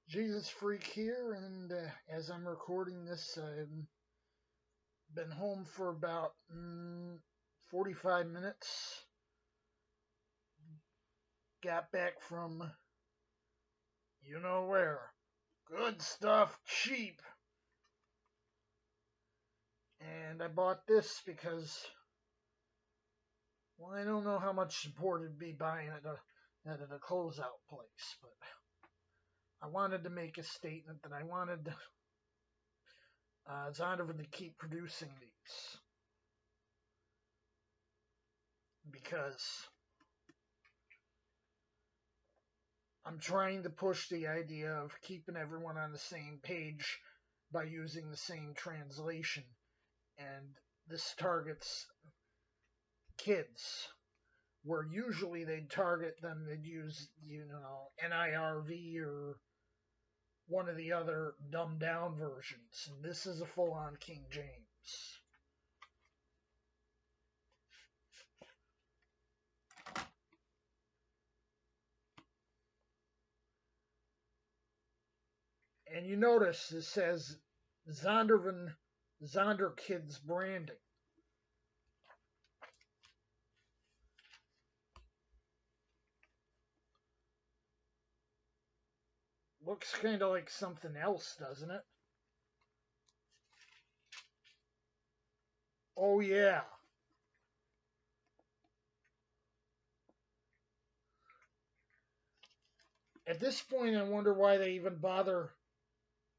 Jesus Freak here, and as I'm recording this, I've been home for about 45 minutes. Got back from you know where. Good stuff, cheap. And I bought this because, well, I don't know how much support it'd be buying at a closeout place, but I wanted to make a statement that I wanted Zondervan to keep producing these because I'm trying to push the idea of keeping everyone on the same page by using the same translation. And this targets kids, where usually they'd target them, they'd use, NIRV or one of the other dumbed down versions. And this is a full on King James. And you notice it says Zondervan Zonder Kids branding. Looks kind of like something else, doesn't it? Oh, yeah. At this point, I wonder why they even bother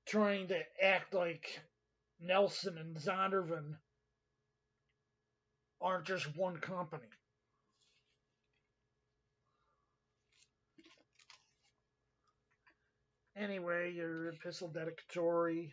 trying to act like Nelson and Zondervan aren't just one company. Anyway, your epistle dedicatory.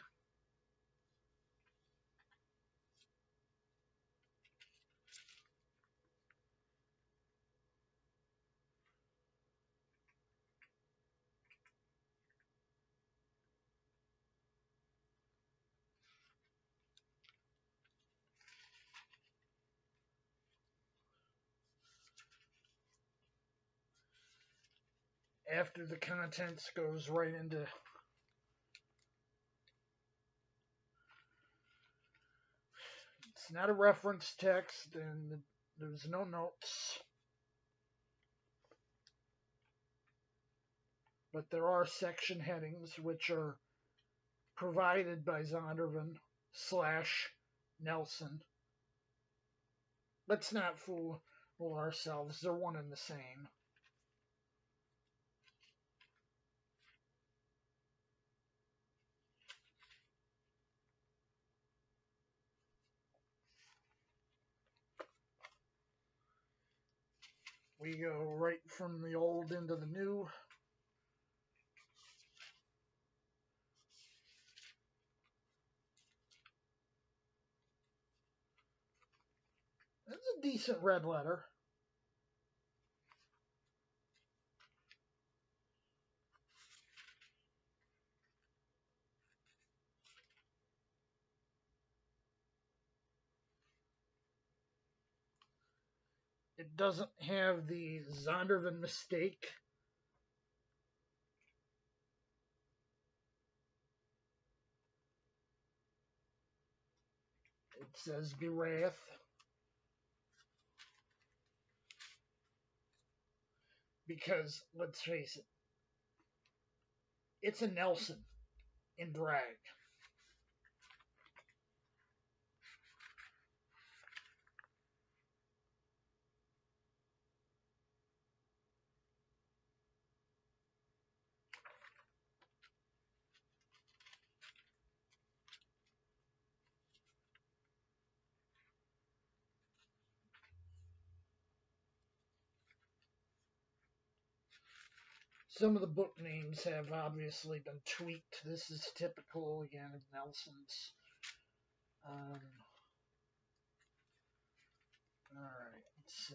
After the contents goes right into it's not a reference text and there's no notes. But there are section headings which are provided by Zondervan / Nelson. Let's not fool ourselves. They're one and the same. We go right from the old into the new. That's a decent red letter. It doesn't have the Zondervan mistake. It says Berath. Because, let's face it, it's a Nelson in drag. Some of the book names have obviously been tweaked. This is typical, again, of Nelson's. Alright, let's see.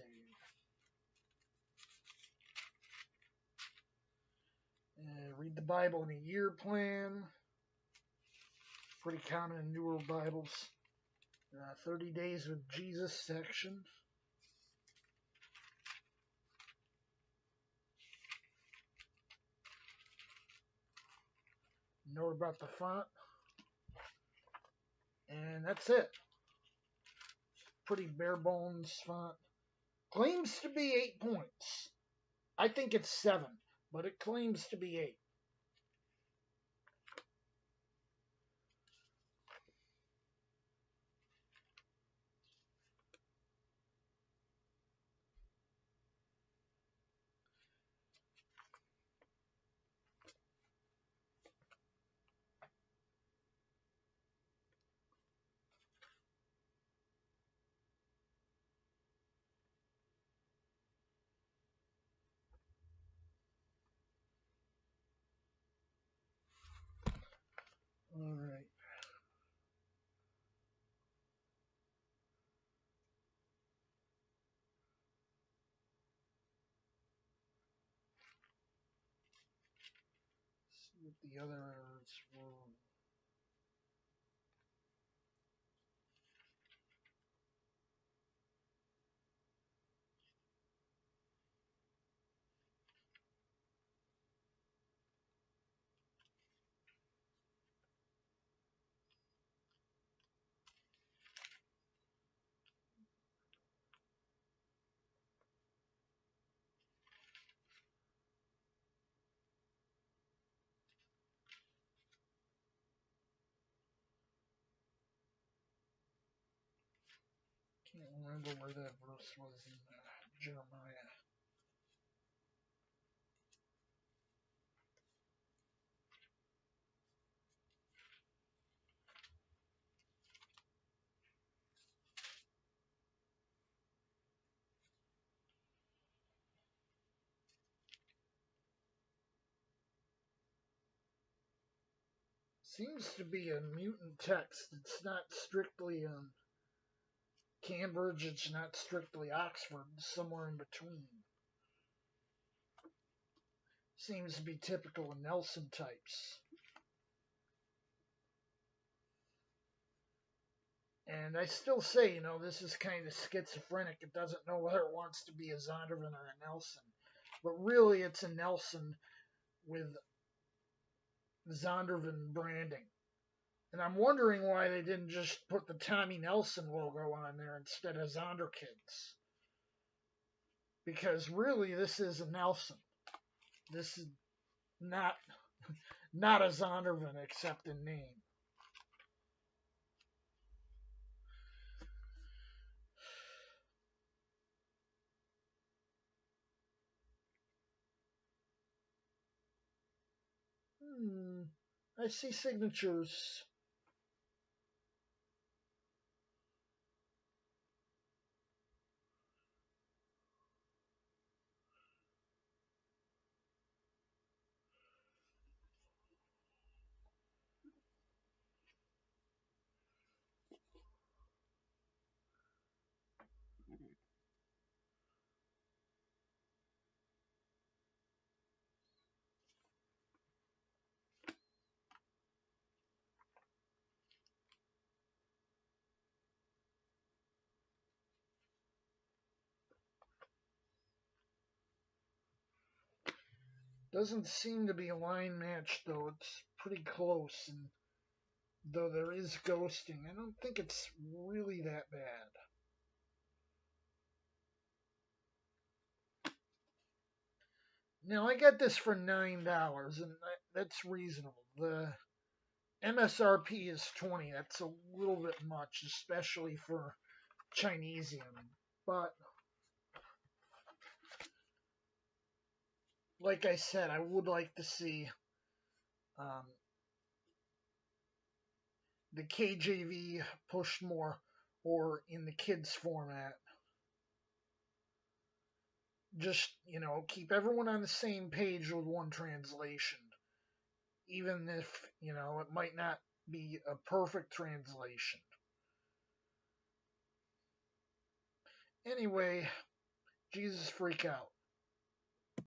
Read the Bible in a year plan. Pretty common in newer Bibles. 30 Days with Jesus section. Note about the font. And that's it. Pretty bare bones font. Claims to be 8 points. I think it's 7, but it claims to be 8. All right. See what the others were. Can't remember where that verse was in Jeremiah. Seems to be a mutant text. It's not strictly Cambridge, it's not strictly Oxford, somewhere in between. Seems to be typical of Nelson types. And I still say, this is kind of schizophrenic. It doesn't know whether it wants to be a Zondervan or a Nelson. But really, it's a Nelson with Zondervan branding. And I'm wondering why they didn't just put the Tommy Nelson logo on there instead of Zonderkids. Because really, this is a Nelson. This is not a Zondervan except in name. I see signatures. Doesn't seem to be a line match though. It's pretty close, and though there is ghosting, I don't think it's really that bad. Now I got this for $9, and that's reasonable. The MSRP is 20. That's a little bit much, especially for Chinesium. But like I said, I would like to see um, the KJV pushed more, or in the kids format. Just, keep everyone on the same page with one translation. Even if, it might not be a perfect translation. Anyway, Jesus freak out.